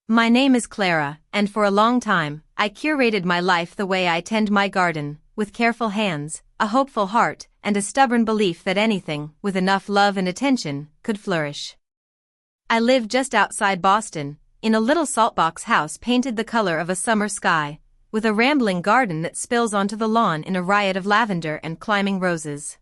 My name is Clara, and for a long time, I curated my life the way I tend my garden, with careful hands, a hopeful heart, and a stubborn belief that anything, with enough love and attention, could flourish. I live just outside Boston, in a little saltbox house painted the color of a summer sky, with a rambling garden that spills onto the lawn in a riot of lavender and climbing roses.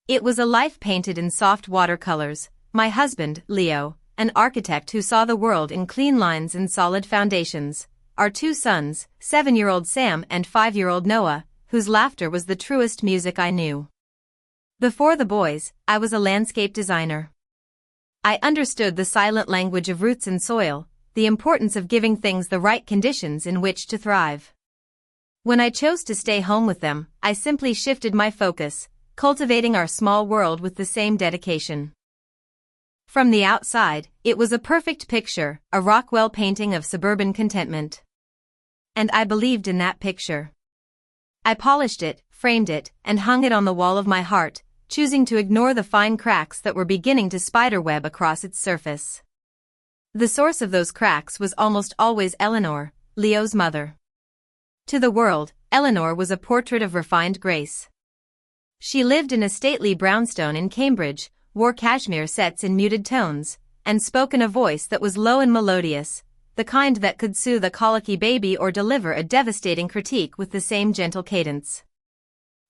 It was a life painted in soft watercolors. My husband, Leo, an architect who saw the world in clean lines and solid foundations, our two sons, 7-year-old Sam and 5-year-old Noah, whose laughter was the truest music I knew. Before the boys, I was a landscape designer. I understood the silent language of roots and soil, the importance of giving things the right conditions in which to thrive. When I chose to stay home with them, I simply shifted my focus, cultivating our small world with the same dedication. From the outside, it was a perfect picture, a Rockwell painting of suburban contentment. And I believed in that picture. I polished it, framed it, and hung it on the wall of my heart, choosing to ignore the fine cracks that were beginning to spiderweb across its surface. The source of those cracks was almost always Eleanor, Leo's mother. To the world, Eleanor was a portrait of refined grace. She lived in a stately brownstone in Cambridge, wore cashmere sets in muted tones, and spoke in a voice that was low and melodious, the kind that could soothe a colicky baby or deliver a devastating critique with the same gentle cadence.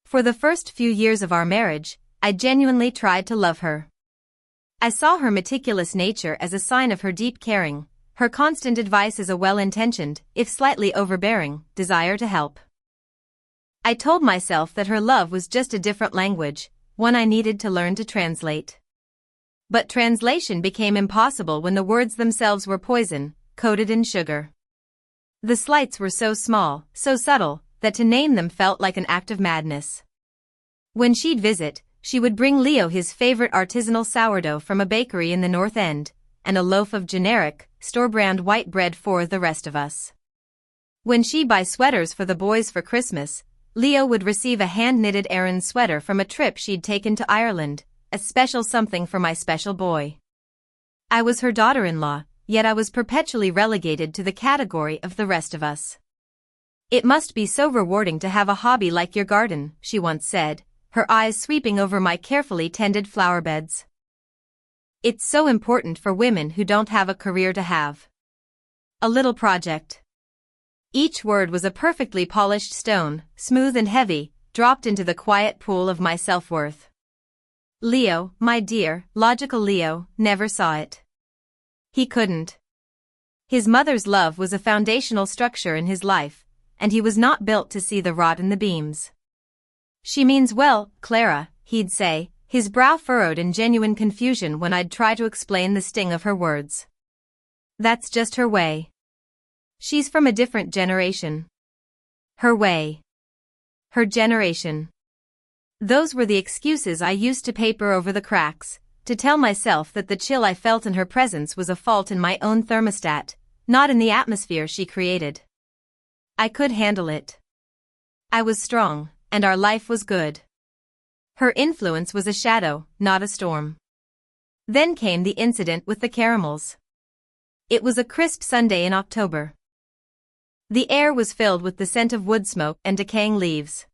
For the first few years of our marriage, I genuinely tried to love her. I saw her meticulous nature as a sign of her deep caring, her constant advice as a well-intentioned, if slightly overbearing, desire to help. I told myself that her love was just a different language, one I needed to learn to translate. But translation became impossible when the words themselves were poison, coated in sugar. The slights were so small, so subtle, that to name them felt like an act of madness. When she'd visit, she would bring Leo his favorite artisanal sourdough from a bakery in the North End, and a loaf of generic, store-brand white bread for the rest of us. When she'd buy sweaters for the boys for Christmas, Leo would receive a hand-knitted Aran sweater from a trip she'd taken to Ireland, a special something for my special boy. I was her daughter-in-law, yet I was perpetually relegated to the category of the rest of us. "It must be so rewarding to have a hobby like your garden," she once said, her eyes sweeping over my carefully tended flower beds. "It's so important for women who don't have a career to have a little project." Each word was a perfectly polished stone, smooth and heavy, dropped into the quiet pool of my self-worth. Leo, my dear, logical Leo, never saw it. He couldn't. His mother's love was a foundational structure in his life, and he was not built to see the rot in the beams. "She means well, Clara," he'd say, his brow furrowed in genuine confusion when I'd try to explain the sting of her words. "That's just her way. She's from a different generation." Her way. Her generation. Those were the excuses I used to paper over the cracks, to tell myself that the chill I felt in her presence was a fault in my own thermostat, not in the atmosphere she created. I could handle it. I was strong, and our life was good. Her influence was a shadow, not a storm. Then came the incident with the caramels. It was a crisp Sunday in October. The air was filled with the scent of wood smoke and decaying leaves.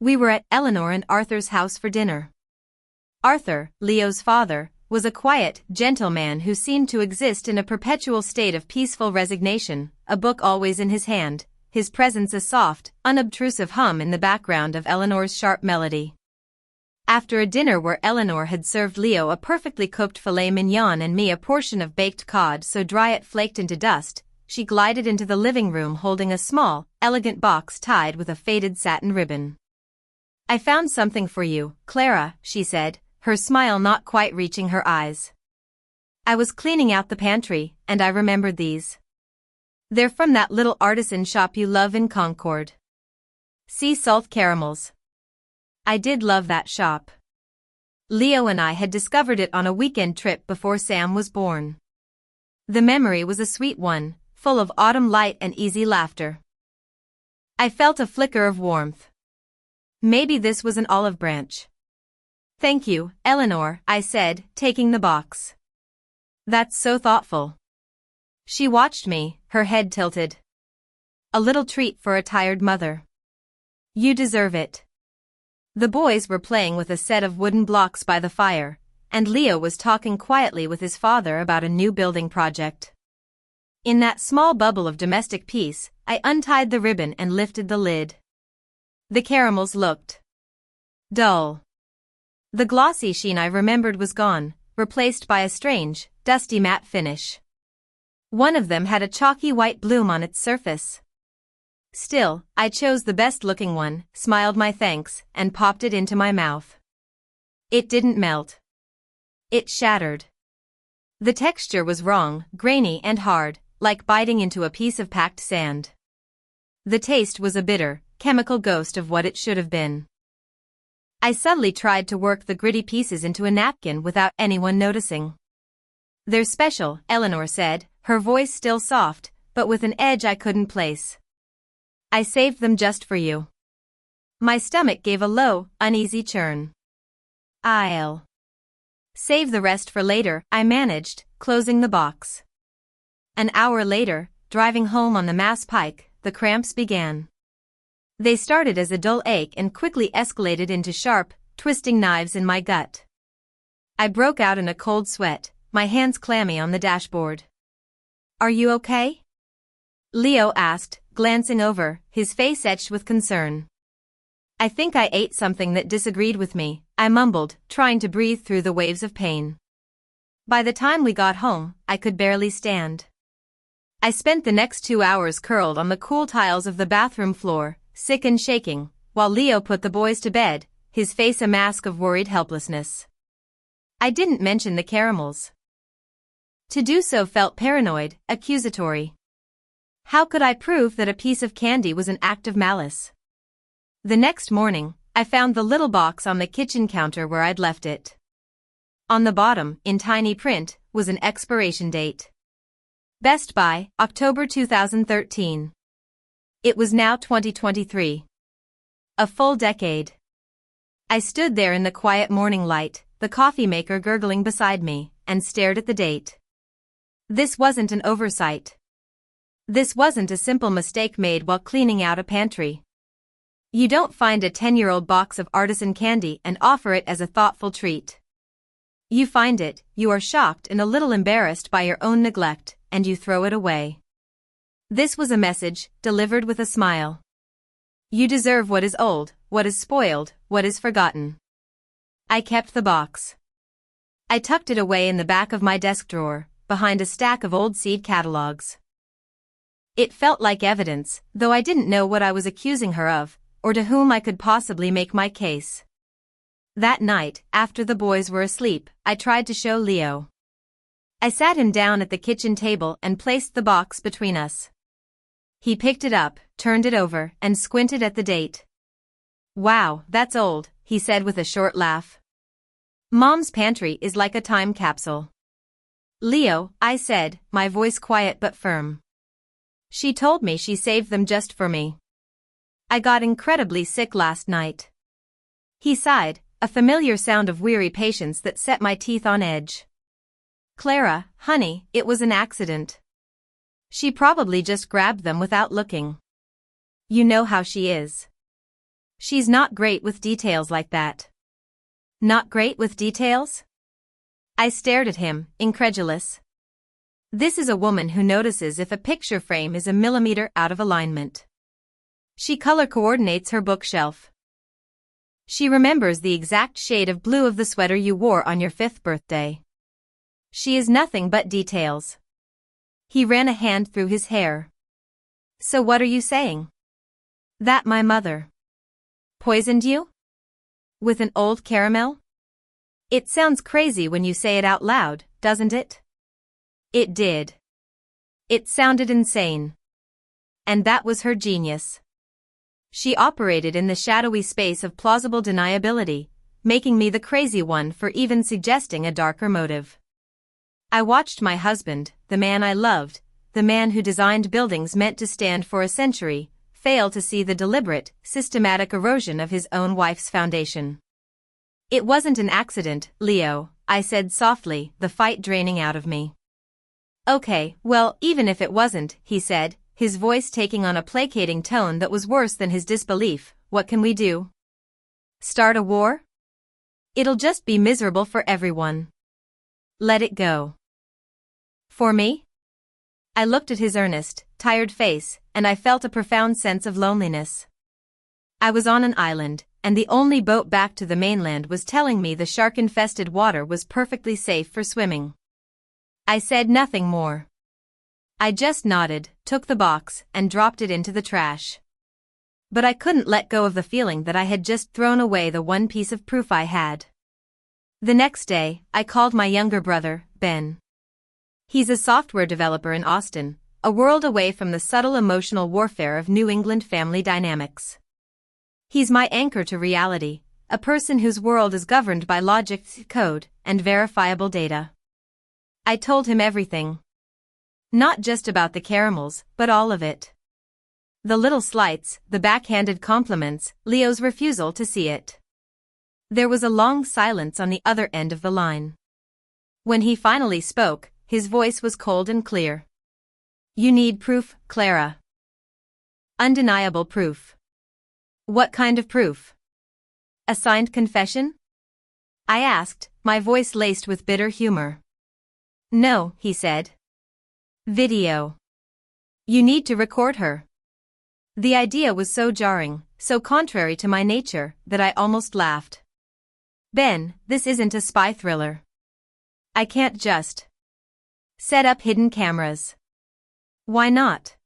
We were at Eleanor and Arthur's house for dinner. Arthur, Leo's father, was a quiet, gentle man who seemed to exist in a perpetual state of peaceful resignation, a book always in his hand, his presence a soft, unobtrusive hum in the background of Eleanor's sharp melody. After a dinner where Eleanor had served Leo a perfectly cooked filet mignon and me a portion of baked cod so dry it flaked into dust, she glided into the living room holding a small, elegant box tied with a faded satin ribbon. "I found something for you, Clara," she said, her smile not quite reaching her eyes. "I was cleaning out the pantry, and I remembered these. They're from that little artisan shop you love in Concord. Sea salt caramels. I did love that shop. Leo and I had discovered it on a weekend trip before Sam was born. The memory was a sweet one, full of autumn light and easy laughter. I felt a flicker of warmth. Maybe this was an olive branch. "Thank you, Eleanor," I said, taking the box. "That's so thoughtful." She watched me, her head tilted. A little treat for a tired mother. You deserve it. The boys were playing with a set of wooden blocks by the fire, and Leo was talking quietly with his father about a new building project. In that small bubble of domestic peace, I untied the ribbon and lifted the lid. The caramels looked dull. The glossy sheen I remembered was gone, replaced by a strange, dusty matte finish. One of them had a chalky white bloom on its surface. Still, I chose the best-looking one, smiled my thanks, and popped it into my mouth. It didn't melt. It shattered. The texture was wrong, grainy and hard, like biting into a piece of packed sand. The taste was a bitter, chemical ghost of what it should have been. I subtly tried to work the gritty pieces into a napkin without anyone noticing. They're special, Eleanor said, her voice still soft, but with an edge I couldn't place. I saved them just for you. My stomach gave a low, uneasy churn. I'll save the rest for later, I managed, closing the box. An hour later, driving home on the Mass Pike, the cramps began. They started as a dull ache and quickly escalated into sharp, twisting knives in my gut. I broke out in a cold sweat, my hands clammy on the dashboard. Are you okay? Leo asked, glancing over, his face etched with concern. I think I ate something that disagreed with me, I mumbled, trying to breathe through the waves of pain. By the time we got home, I could barely stand. I spent the next 2 hours curled on the cool tiles of the bathroom floor, sick and shaking, while Leo put the boys to bed, his face a mask of worried helplessness. I didn't mention the caramels. To do so felt paranoid, accusatory. How could I prove that a piece of candy was an act of malice? The next morning, I found the little box on the kitchen counter where I'd left it. On the bottom, in tiny print, was an expiration date. Best by, October 2013. It was now 2023. A full decade. I stood there in the quiet morning light, the coffee maker gurgling beside me, and stared at the date. This wasn't an oversight. This wasn't a simple mistake made while cleaning out a pantry. You don't find a 10-year-old box of artisan candy and offer it as a thoughtful treat. You find it, you are shocked and a little embarrassed by your own neglect, and you throw it away. This was a message, delivered with a smile. You deserve what is old, what is spoiled, what is forgotten. I kept the box. I tucked it away in the back of my desk drawer, behind a stack of old seed catalogs. It felt like evidence, though I didn't know what I was accusing her of, or to whom I could possibly make my case. That night, after the boys were asleep, I tried to show Leo. I sat him down at the kitchen table and placed the box between us. He picked it up, turned it over, and squinted at the date. Wow, that's old, he said with a short laugh. Mom's pantry is like a time capsule. Leo, I said, my voice quiet but firm. She told me she saved them just for me. I got incredibly sick last night. He sighed, a familiar sound of weary patience that set my teeth on edge. Clara, honey, it was an accident. She probably just grabbed them without looking. You know how she is. She's not great with details like that. Not great with details? I stared at him, incredulous. This is a woman who notices if a picture frame is a millimeter out of alignment. She color coordinates her bookshelf. She remembers the exact shade of blue of the sweater you wore on your 5th birthday. She is nothing but details. He ran a hand through his hair. So what are you saying? That my mother poisoned you? With an old caramel? It sounds crazy when you say it out loud, doesn't it? It did. It sounded insane. And that was her genius. She operated in the shadowy space of plausible deniability, making me the crazy one for even suggesting a darker motive. I watched my husband, the man I loved, the man who designed buildings meant to stand for a century, fail to see the deliberate, systematic erosion of his own wife's foundation. It wasn't an accident, Leo, I said softly, the fight draining out of me. Okay, well, even if it wasn't, he said, his voice taking on a placating tone that was worse than his disbelief, what can we do? Start a war? It'll just be miserable for everyone. Let it go. For me? I looked at his earnest, tired face, and I felt a profound sense of loneliness. I was on an island, and the only boat back to the mainland was telling me the shark-infested water was perfectly safe for swimming. I said nothing more. I just nodded, took the box, and dropped it into the trash. But I couldn't let go of the feeling that I had just thrown away the one piece of proof I had. The next day, I called my younger brother, Ben. He's a software developer in Austin, a world away from the subtle emotional warfare of New England family dynamics. He's my anchor to reality, a person whose world is governed by logic, code, and verifiable data. I told him everything. Not just about the caramels, but all of it. The little slights, the backhanded compliments, Leo's refusal to see it. There was a long silence on the other end of the line. When he finally spoke, his voice was cold and clear. You need proof, Clara. Undeniable proof. What kind of proof? A signed confession? I asked, my voice laced with bitter humor. No, he said. Video. You need to record her. The idea was so jarring, so contrary to my nature, that I almost laughed. Ben, this isn't a spy thriller. I can't just set up hidden cameras. Why not?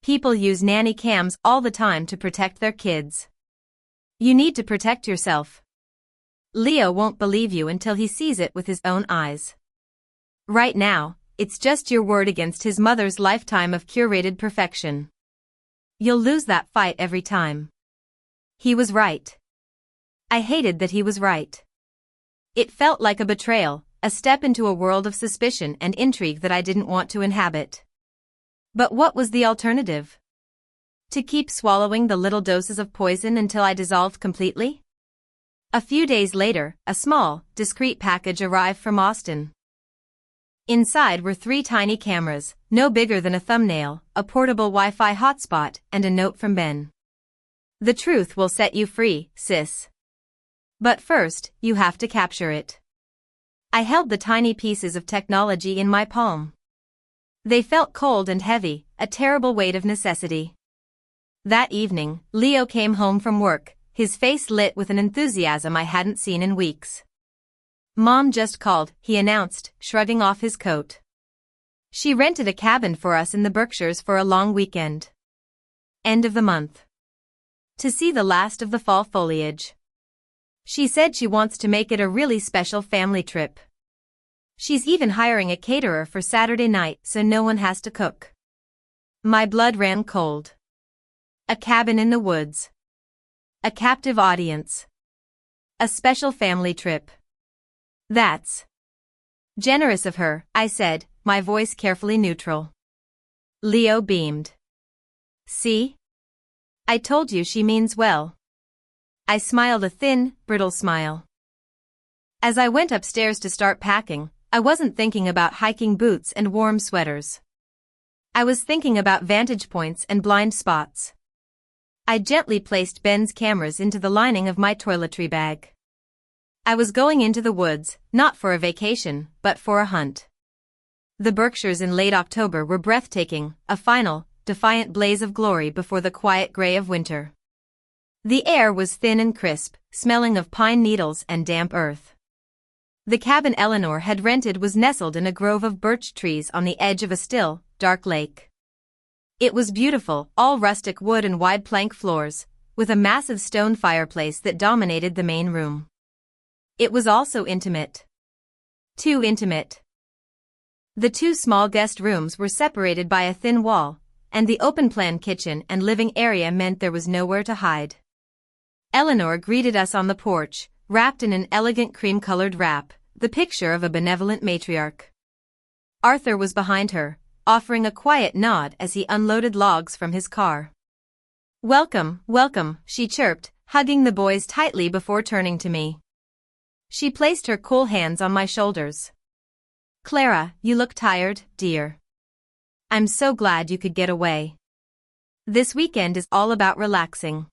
People use nanny cams all the time to protect their kids. You need to protect yourself. Leo won't believe you until he sees it with his own eyes. Right now, it's just your word against his mother's lifetime of curated perfection. You'll lose that fight every time. He was right. I hated that he was right. It felt like a betrayal, a step into a world of suspicion and intrigue that I didn't want to inhabit. But what was the alternative? To keep swallowing the little doses of poison until I dissolved completely? A few days later, a small, discreet package arrived from Austin. Inside were 3 tiny cameras, no bigger than a thumbnail, a portable Wi-Fi hotspot, and a note from Ben. The truth will set you free, sis. But first, you have to capture it. I held the tiny pieces of technology in my palm. They felt cold and heavy, a terrible weight of necessity. That evening, Leo came home from work, his face lit with an enthusiasm I hadn't seen in weeks. Mom just called, he announced, shrugging off his coat. She rented a cabin for us in the Berkshires for a long weekend. End of the month. To see the last of the fall foliage. She said she wants to make it a really special family trip. She's even hiring a caterer for Saturday night so no one has to cook. My blood ran cold. A cabin in the woods. A captive audience. A special family trip. That's generous of her, I said, my voice carefully neutral. Leo beamed. See? I told you she means well. I smiled a thin, brittle smile. As I went upstairs to start packing, I wasn't thinking about hiking boots and warm sweaters. I was thinking about vantage points and blind spots. I gently placed Ben's cameras into the lining of my toiletry bag. I was going into the woods, not for a vacation, but for a hunt. The Berkshires in late October were breathtaking, a final, defiant blaze of glory before the quiet gray of winter. The air was thin and crisp, smelling of pine needles and damp earth. The cabin Eleanor had rented was nestled in a grove of birch trees on the edge of a still, dark lake. It was beautiful, all rustic wood and wide plank floors, with a massive stone fireplace that dominated the main room. It was also intimate. Too intimate. The 2 small guest rooms were separated by a thin wall, and the open-plan kitchen and living area meant there was nowhere to hide. Eleanor greeted us on the porch, wrapped in an elegant cream-colored wrap, the picture of a benevolent matriarch. Arthur was behind her, offering a quiet nod as he unloaded logs from his car. "Welcome, welcome," she chirped, hugging the boys tightly before turning to me. She placed her cool hands on my shoulders. Clara, you look tired, dear. I'm so glad you could get away. This weekend is all about relaxing.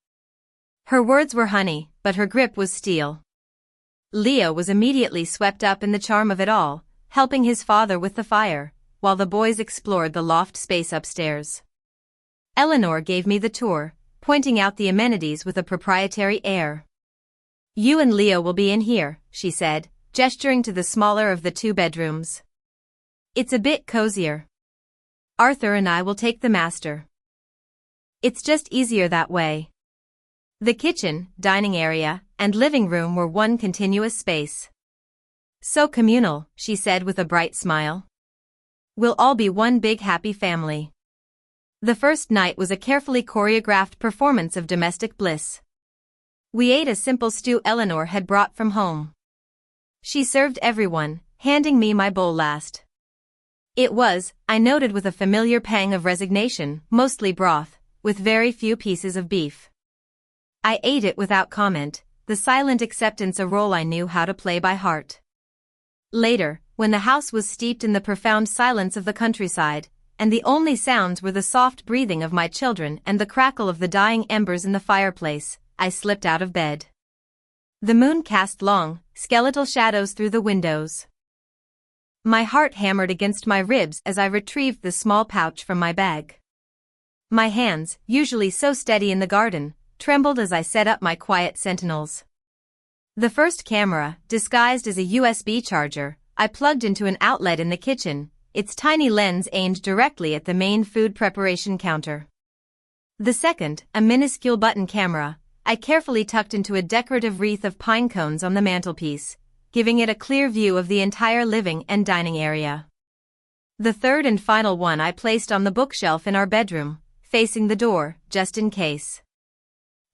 Her words were honey, but her grip was steel. Leo was immediately swept up in the charm of it all, helping his father with the fire, while the boys explored the loft space upstairs. Eleanor gave me the tour, pointing out the amenities with a proprietary air. You and Leo will be in here, she said, gesturing to the smaller of the two bedrooms. It's a bit cozier. Arthur and I will take the master. It's just easier that way. The kitchen, dining area, and living room were one continuous space. So communal, she said with a bright smile. We'll all be one big happy family. The first night was a carefully choreographed performance of domestic bliss. We ate a simple stew Eleanor had brought from home. She served everyone, handing me my bowl last. It was, I noted with a familiar pang of resignation, mostly broth, with very few pieces of beef. I ate it without comment, the silent acceptance a role I knew how to play by heart. Later, when the house was steeped in the profound silence of the countryside, and the only sounds were the soft breathing of my children and the crackle of the dying embers in the fireplace, I slipped out of bed. The moon cast long, skeletal shadows through the windows. My heart hammered against my ribs as I retrieved the small pouch from my bag. My hands, usually so steady in the garden, trembled as I set up my quiet sentinels. The first camera, disguised as a USB charger, I plugged into an outlet in the kitchen, its tiny lens aimed directly at the main food preparation counter. The second, a minuscule button camera, I carefully tucked into a decorative wreath of pine cones on the mantelpiece, giving it a clear view of the entire living and dining area. The third and final one I placed on the bookshelf in our bedroom, facing the door, just in case.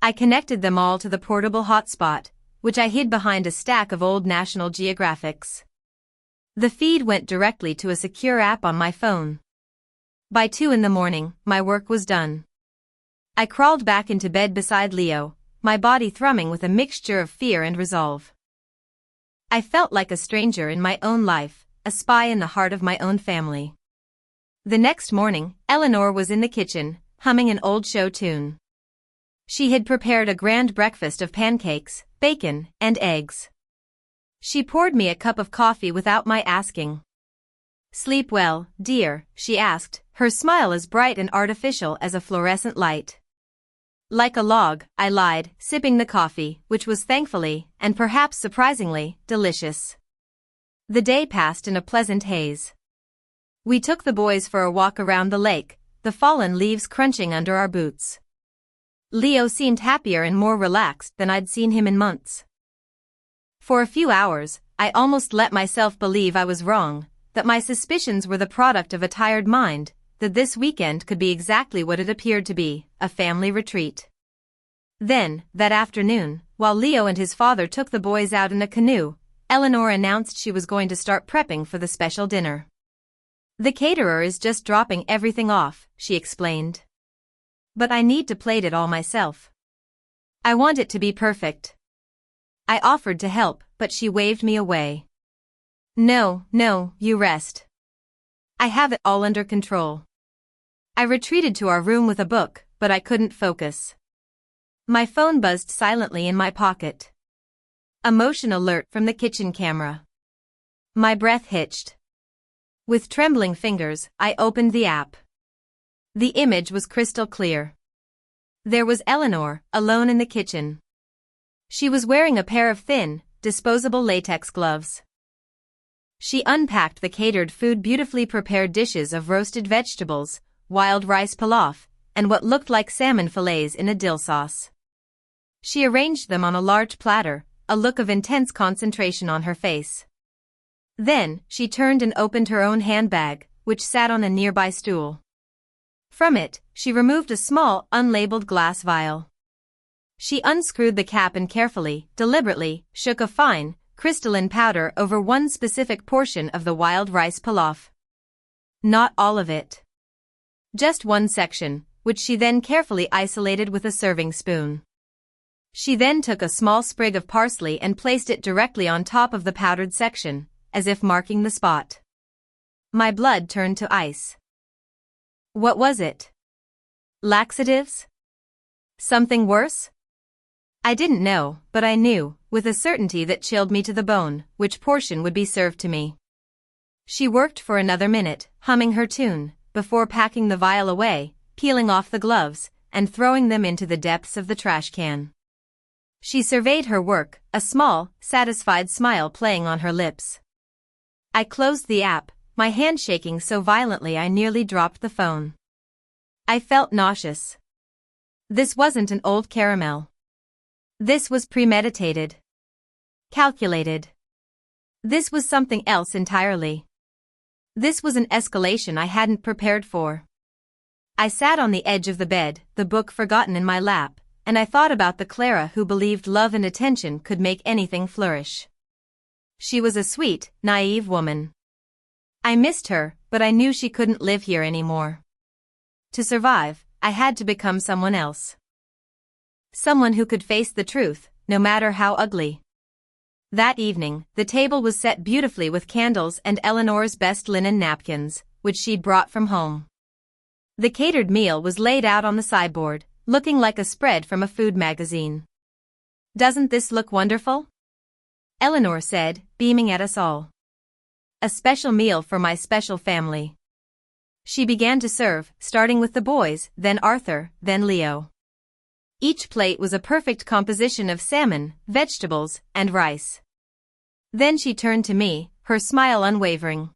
I connected them all to the portable hotspot, which I hid behind a stack of old National Geographics. The feed went directly to a secure app on my phone. By 2 a.m, my work was done. I crawled back into bed beside Leo, my body thrumming with a mixture of fear and resolve. I felt like a stranger in my own life, a spy in the heart of my own family. The next morning, Eleanor was in the kitchen, humming an old show tune. She had prepared a grand breakfast of pancakes, bacon, and eggs. She poured me a cup of coffee without my asking. Sleep well, dear, she asked, her smile as bright and artificial as a fluorescent light. Like a log, I lied, sipping the coffee, which was thankfully, and perhaps surprisingly, delicious. The day passed in a pleasant haze. We took the boys for a walk around the lake, the fallen leaves crunching under our boots. Leo seemed happier and more relaxed than I'd seen him in months. For a few hours, I almost let myself believe I was wrong, that my suspicions were the product of a tired mind, that this weekend could be exactly what it appeared to be, a family retreat. Then, that afternoon, while Leo and his father took the boys out in a canoe, Eleanor announced she was going to start prepping for the special dinner. The caterer is just dropping everything off, she explained. But I need to plate it all myself. I want it to be perfect. I offered to help, but she waved me away. No, you rest. I have it all under control. I retreated to our room with a book, but I couldn't focus. My phone buzzed silently in my pocket. A motion alert from the kitchen camera. My breath hitched. With trembling fingers, I opened the app. The image was crystal clear. There was Eleanor, alone in the kitchen. She was wearing a pair of thin, disposable latex gloves. She unpacked the catered food, beautifully prepared dishes of roasted vegetables, wild rice pilaf, and what looked like salmon fillets in a dill sauce. She arranged them on a large platter, a look of intense concentration on her face. Then, she turned and opened her own handbag, which sat on a nearby stool. From it, she removed a small, unlabeled glass vial. She unscrewed the cap and carefully, deliberately, shook a fine, crystalline powder over one specific portion of the wild rice pilaf. Not all of it. Just one section, which she then carefully isolated with a serving spoon. She then took a small sprig of parsley and placed it directly on top of the powdered section, as if marking the spot. My blood turned to ice. What was it? Laxatives? Something worse? I didn't know, but I knew, with a certainty that chilled me to the bone, which portion would be served to me. She worked for another minute, humming her tune, before packing the vial away, peeling off the gloves, and throwing them into the depths of the trash can. She surveyed her work, a small, satisfied smile playing on her lips. I closed the app, my hand shaking so violently I nearly dropped the phone. I felt nauseous. This wasn't an old caramel. This was premeditated. Calculated. This was something else entirely. This was an escalation I hadn't prepared for. I sat on the edge of the bed, the book forgotten in my lap, and I thought about the Clara who believed love and attention could make anything flourish. She was a sweet, naive woman. I missed her, but I knew she couldn't live here anymore. To survive, I had to become someone else. Someone who could face the truth, no matter how ugly. That evening, the table was set beautifully with candles and Eleanor's best linen napkins, which she'd brought from home. The catered meal was laid out on the sideboard, looking like a spread from a food magazine. "Doesn't this look wonderful?" Eleanor said, beaming at us all. "A special meal for my special family." She began to serve, starting with the boys, then Arthur, then Leo. Each plate was a perfect composition of salmon, vegetables, and rice. Then she turned to me, her smile unwavering.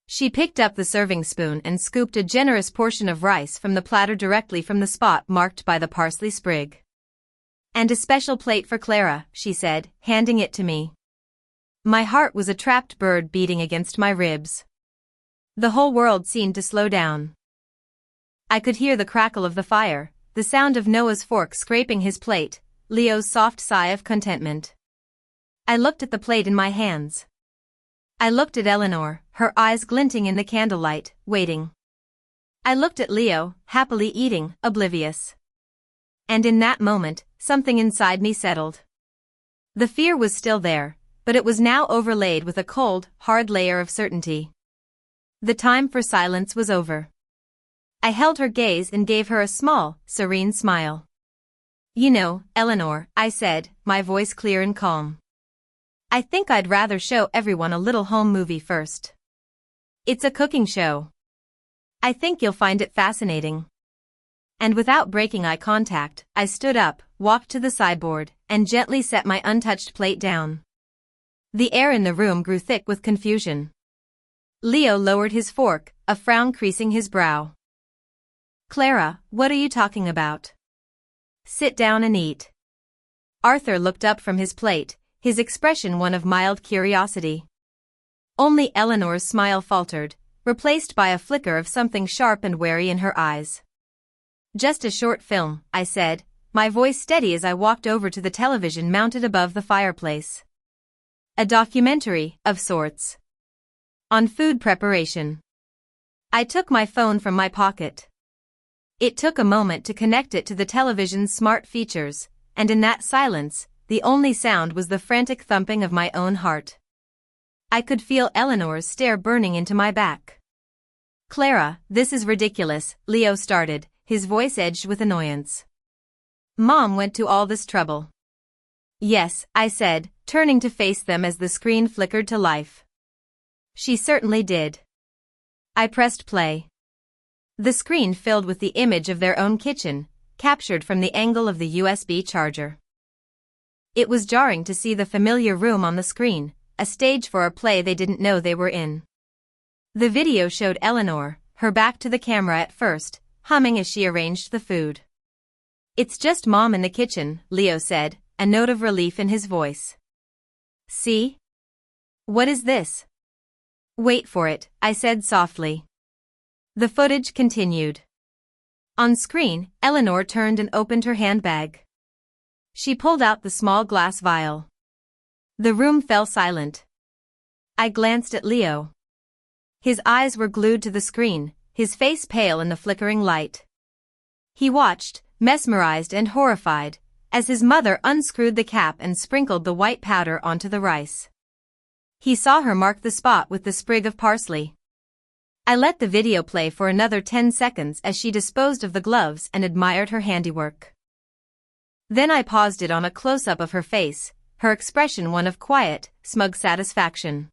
She picked up the serving spoon and scooped a generous portion of rice from the platter directly from the spot marked by the parsley sprig. "And a special plate for Clara," she said, handing it to me. My heart was a trapped bird beating against my ribs. The whole world seemed to slow down. I could hear the crackle of the fire, the sound of Noah's fork scraping his plate, Leo's soft sigh of contentment. I looked at the plate in my hands. I looked at Eleanor, her eyes glinting in the candlelight, waiting. I looked at Leo, happily eating, oblivious. And in that moment, something inside me settled. The fear was still there, but it was now overlaid with a cold, hard layer of certainty. The time for silence was over. I held her gaze and gave her a small, serene smile. "You know, Eleanor," I said, my voice clear and calm. "I think I'd rather show everyone a little home movie first. It's a cooking show. I think you'll find it fascinating." And without breaking eye contact, I stood up, walked to the sideboard, and gently set my untouched plate down. The air in the room grew thick with confusion. Leo lowered his fork, a frown creasing his brow. "Clara, what are you talking about? Sit down and eat." Arthur looked up from his plate, his expression one of mild curiosity. Only Eleanor's smile faltered, replaced by a flicker of something sharp and wary in her eyes. "Just a short film," I said, my voice steady as I walked over to the television mounted above the fireplace. "A documentary, of sorts. On food preparation." I took my phone from my pocket. It took a moment to connect it to the television's smart features, and in that silence, the only sound was the frantic thumping of my own heart. I could feel Eleanor's stare burning into my back. "Clara, this is ridiculous," Leo started, his voice edged with annoyance. "Mom went to all this trouble." "Yes," I said, turning to face them as the screen flickered to life. "She certainly did." I pressed play. The screen filled with the image of their own kitchen, captured from the angle of the USB charger. It was jarring to see the familiar room on the screen, a stage for a play they didn't know they were in. The video showed Eleanor, her back to the camera at first, humming as she arranged the food. "It's just Mom in the kitchen," Leo said, a note of relief in his voice. "See? What is this?" "Wait for it," I said softly. The footage continued. On screen, Eleanor turned and opened her handbag. She pulled out the small glass vial. The room fell silent. I glanced at Leo. His eyes were glued to the screen, his face pale in the flickering light. He watched, mesmerized and horrified, as his mother unscrewed the cap and sprinkled the white powder onto the rice. He saw her mark the spot with the sprig of parsley. I let the video play for another 10 seconds as she disposed of the gloves and admired her handiwork. Then I paused it on a close-up of her face, her expression one of quiet, smug satisfaction.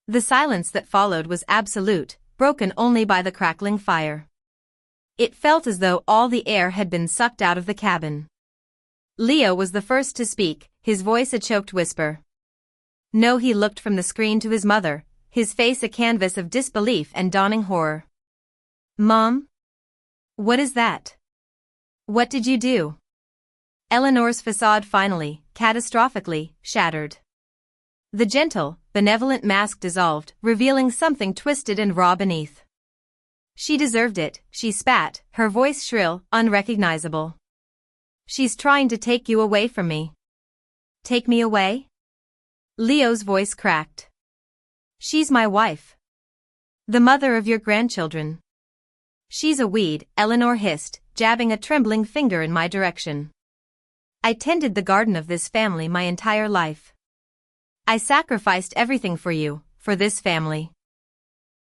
The silence that followed was absolute, broken only by the crackling fire. It felt as though all the air had been sucked out of the cabin. Leo was the first to speak, his voice a choked whisper. No, he looked from the screen to his mother, his face a canvas of disbelief and dawning horror. Mom? What is that? What did you do? Eleanor's facade finally, catastrophically, shattered. The gentle, benevolent mask dissolved, revealing something twisted and raw beneath. She deserved it, she spat, her voice shrill, unrecognizable. She's trying to take you away from me. Take me away? Leo's voice cracked. She's my wife. The mother of your grandchildren. She's a weed, Eleanor hissed, jabbing a trembling finger in my direction. I tended the garden of this family my entire life. I sacrificed everything for you, for this family.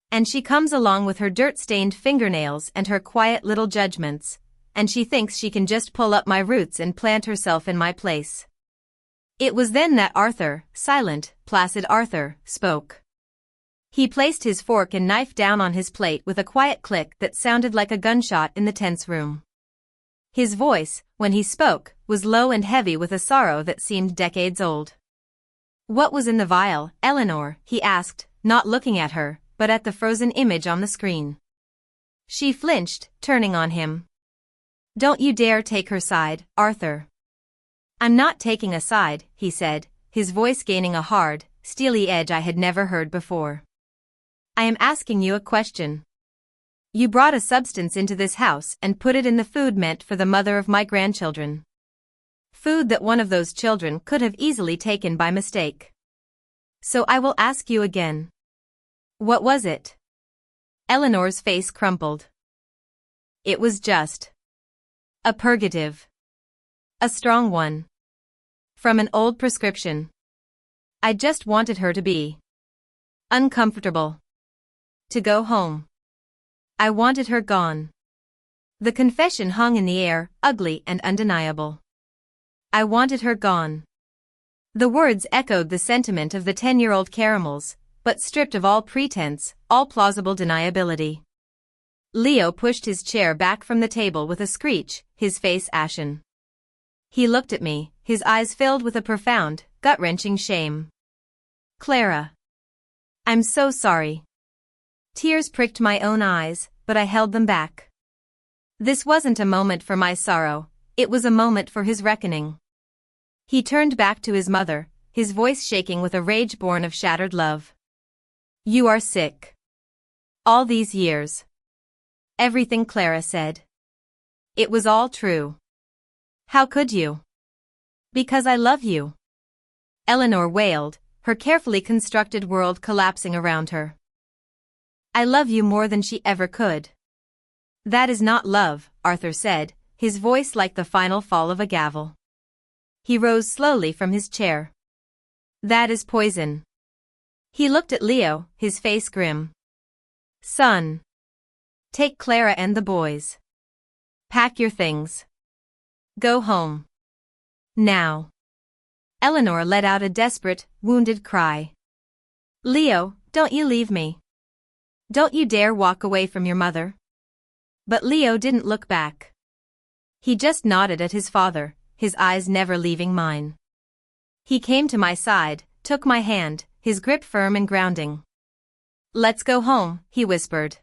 And she comes along with her dirt-stained fingernails and her quiet little judgments, and she thinks she can just pull up my roots and plant herself in my place. It was then that Arthur, silent, placid Arthur, spoke. He placed his fork and knife down on his plate with a quiet click that sounded like a gunshot in the tense room. His voice, when he spoke, was low and heavy with a sorrow that seemed decades old. What was in the vial, Eleanor? He asked, not looking at her, but at the frozen image on the screen. She flinched, turning on him. Don't you dare take her side, Arthur. I'm not taking a side, he said, his voice gaining a hard, steely edge I had never heard before. I am asking you a question. You brought a substance into this house and put it in the food meant for the mother of my grandchildren. Food that one of those children could have easily taken by mistake. So I will ask you again. What was it? Eleanor's face crumpled. It was just a purgative. A strong one. From an old prescription. I just wanted her to be uncomfortable. To go home. I wanted her gone. The confession hung in the air, ugly and undeniable. I wanted her gone. The words echoed the sentiment of the 10-year-old caramels, but stripped of all pretense, all plausible deniability. Leo pushed his chair back from the table with a screech, his face ashen. He looked at me, his eyes filled with a profound, gut-wrenching shame. Clara. I'm so sorry. Tears pricked my own eyes, but I held them back. This wasn't a moment for my sorrow, it was a moment for his reckoning. He turned back to his mother, his voice shaking with a rage born of shattered love. You are sick. All these years. Everything Clara said. It was all true. How could you? Because I love you. Eleanor wailed, her carefully constructed world collapsing around her. I love you more than she ever could. That is not love, Arthur said, his voice like the final fall of a gavel. He rose slowly from his chair. That is poison. He looked at Leo, his face grim. Son. Take Clara and the boys. Pack your things. Go home. Now. Eleanor let out a desperate, wounded cry. Leo, don't you leave me. Don't you dare walk away from your mother. But Leo didn't look back. He just nodded at his father, his eyes never leaving mine. He came to my side, took my hand, his grip firm and grounding. Let's go home, he whispered.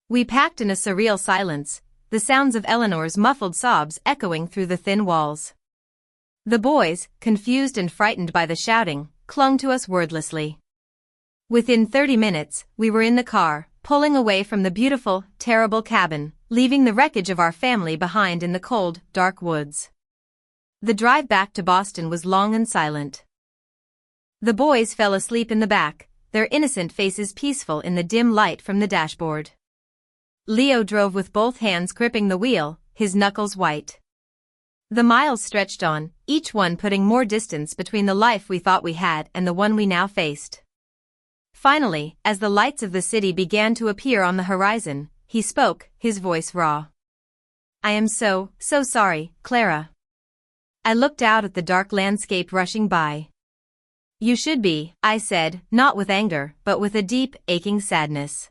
We packed in a surreal silence, the sounds of Eleanor's muffled sobs echoing through the thin walls. The boys, confused and frightened by the shouting, clung to us wordlessly. Within 30 minutes, we were in the car, pulling away from the beautiful, terrible cabin, leaving the wreckage of our family behind in the cold, dark woods. The drive back to Boston was long and silent. The boys fell asleep in the back, their innocent faces peaceful in the dim light from the dashboard. Leo drove with both hands gripping the wheel, his knuckles white. The miles stretched on, each one putting more distance between the life we thought we had and the one we now faced. Finally, as the lights of the city began to appear on the horizon, he spoke, his voice raw. I am so sorry, Clara. I looked out at the dark landscape rushing by. You should be, I said, not with anger, but with a deep, aching sadness.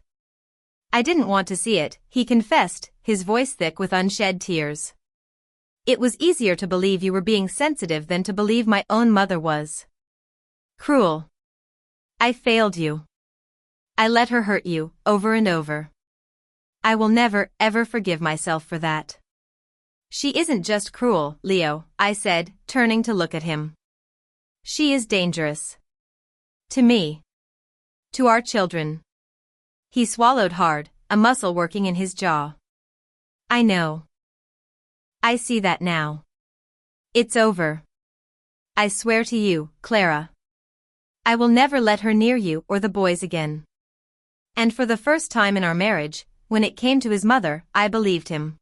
I didn't want to see it, he confessed, his voice thick with unshed tears. It was easier to believe you were being sensitive than to believe my own mother was cruel. I failed you. I let her hurt you, over and over. I will never, ever forgive myself for that. She isn't just cruel, Leo, I said, turning to look at him. She is dangerous. To me. To our children. He swallowed hard, a muscle working in his jaw. I know. I see that now. It's over. I swear to you, Clara. I will never let her near you or the boys again. And for the first time in our marriage, when it came to his mother, I believed him.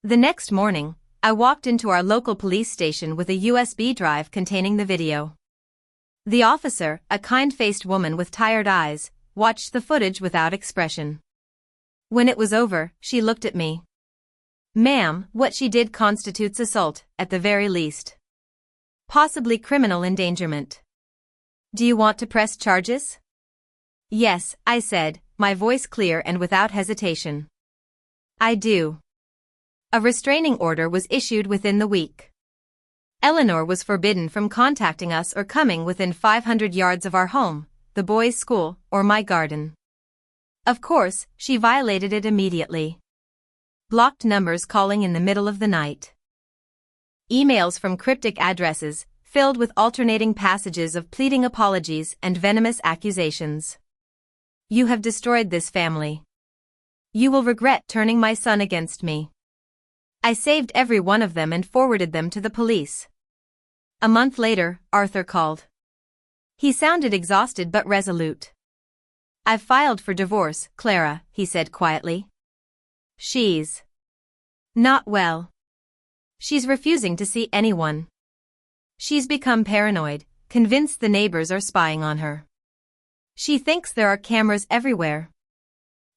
The next morning, I walked into our local police station with a USB drive containing the video. The officer, a kind-faced woman with tired eyes, watched the footage without expression. When it was over, she looked at me. Ma'am, what she did constitutes assault, at the very least. Possibly criminal endangerment. Do you want to press charges? Yes, I said, my voice clear and without hesitation. I do. A restraining order was issued within the week. Eleanor was forbidden from contacting us or coming within 500 yards of our home, the boys' school, or my garden. Of course, she violated it immediately. Blocked numbers calling in the middle of the night. Emails from cryptic addresses, filled with alternating passages of pleading apologies and venomous accusations. You have destroyed this family. You will regret turning my son against me. I saved every one of them and forwarded them to the police. A month later, Arthur called. He sounded exhausted but resolute. I've filed for divorce, Clara, he said quietly. She's not well. She's refusing to see anyone. She's become paranoid, convinced the neighbors are spying on her. She thinks there are cameras everywhere.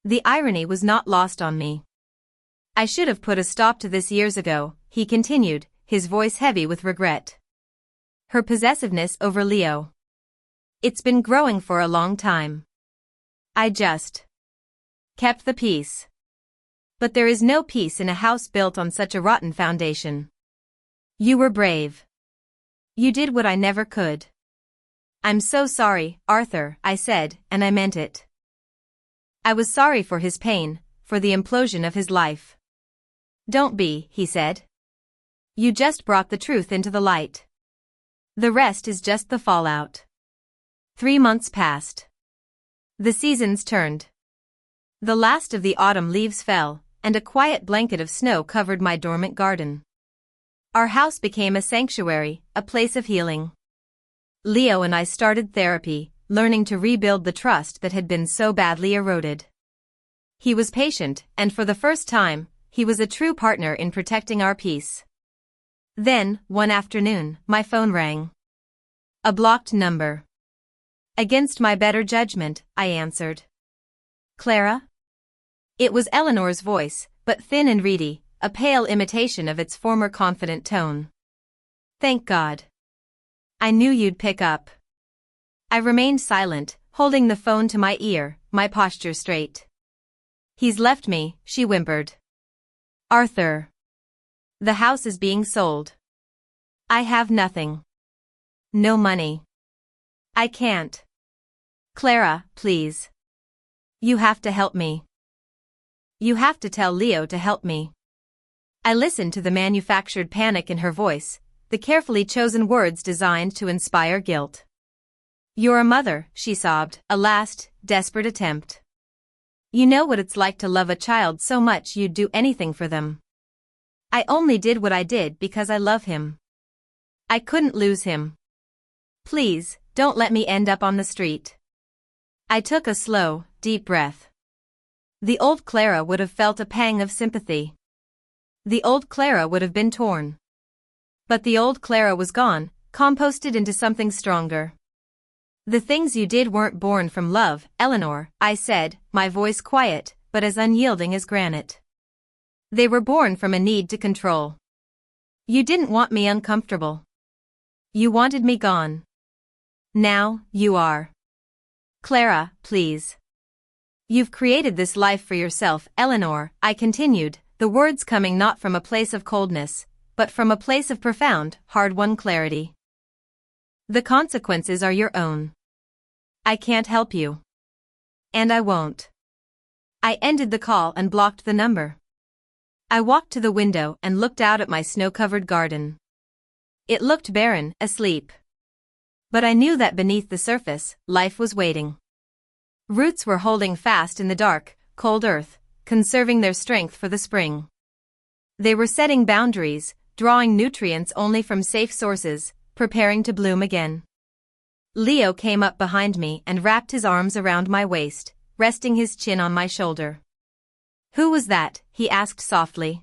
The irony was not lost on me. I should have put a stop to this years ago, he continued, his voice heavy with regret. Her possessiveness over Leo. It's been growing for a long time. I just kept the peace. But there is no peace in a house built on such a rotten foundation. You were brave. You did what I never could. I'm so sorry, Arthur, I said, and I meant it. I was sorry for his pain, for the implosion of his life. Don't be, he said. You just brought the truth into the light. The rest is just the fallout. 3 months passed. The seasons turned. The last of the autumn leaves fell, and a quiet blanket of snow covered my dormant garden. Our house became a sanctuary, a place of healing. Leo and I started therapy, learning to rebuild the trust that had been so badly eroded. He was patient, and for the first time, he was a true partner in protecting our peace. Then, one afternoon, my phone rang. A blocked number. Against my better judgment, I answered. Clara? It was Eleanor's voice, but thin and reedy, a pale imitation of its former confident tone. Thank God. I knew you'd pick up. I remained silent, holding the phone to my ear, my posture straight. He's left me, she whimpered. Arthur. The house is being sold. I have nothing. No money. I can't. Clara, please. You have to help me. You have to tell Leo to help me. I listened to the manufactured panic in her voice, the carefully chosen words designed to inspire guilt. You're a mother, she sobbed, a last, desperate attempt. You know what it's like to love a child so much you'd do anything for them. I only did what I did because I love him. I couldn't lose him. Please, don't let me end up on the street. I took a slow, deep breath. The old Clara would have felt a pang of sympathy. The old Clara would have been torn. But the old Clara was gone, composted into something stronger. The things you did weren't born from love, Eleanor, I said, my voice quiet, but as unyielding as granite. They were born from a need to control. You didn't want me uncomfortable. You wanted me gone. Now, you are. Clara, please. You've created this life for yourself, Eleanor, I continued, the words coming not from a place of coldness, but from a place of profound, hard-won clarity. The consequences are your own. I can't help you. And I won't. I ended the call and blocked the number. I walked to the window and looked out at my snow-covered garden. It looked barren, asleep. But I knew that beneath the surface, life was waiting. Roots were holding fast in the dark, cold earth, conserving their strength for the spring. They were setting boundaries, drawing nutrients only from safe sources, preparing to bloom again. Leo came up behind me and wrapped his arms around my waist, resting his chin on my shoulder. Who was that? He asked softly.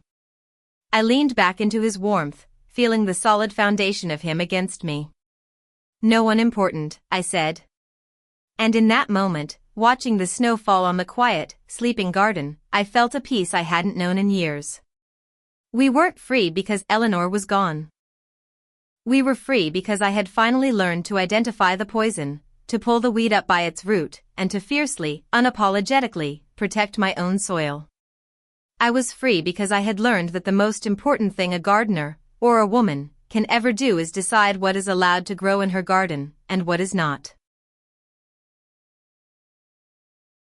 I leaned back into his warmth, feeling the solid foundation of him against me. No one important, I said. And in that moment, watching the snow fall on the quiet, sleeping garden, I felt a peace I hadn't known in years. We weren't free because Eleanor was gone. We were free because I had finally learned to identify the poison, to pull the weed up by its root, and to fiercely, unapologetically, protect my own soil. I was free because I had learned that the most important thing a gardener, or a woman, can ever do is decide what is allowed to grow in her garden, and what is not.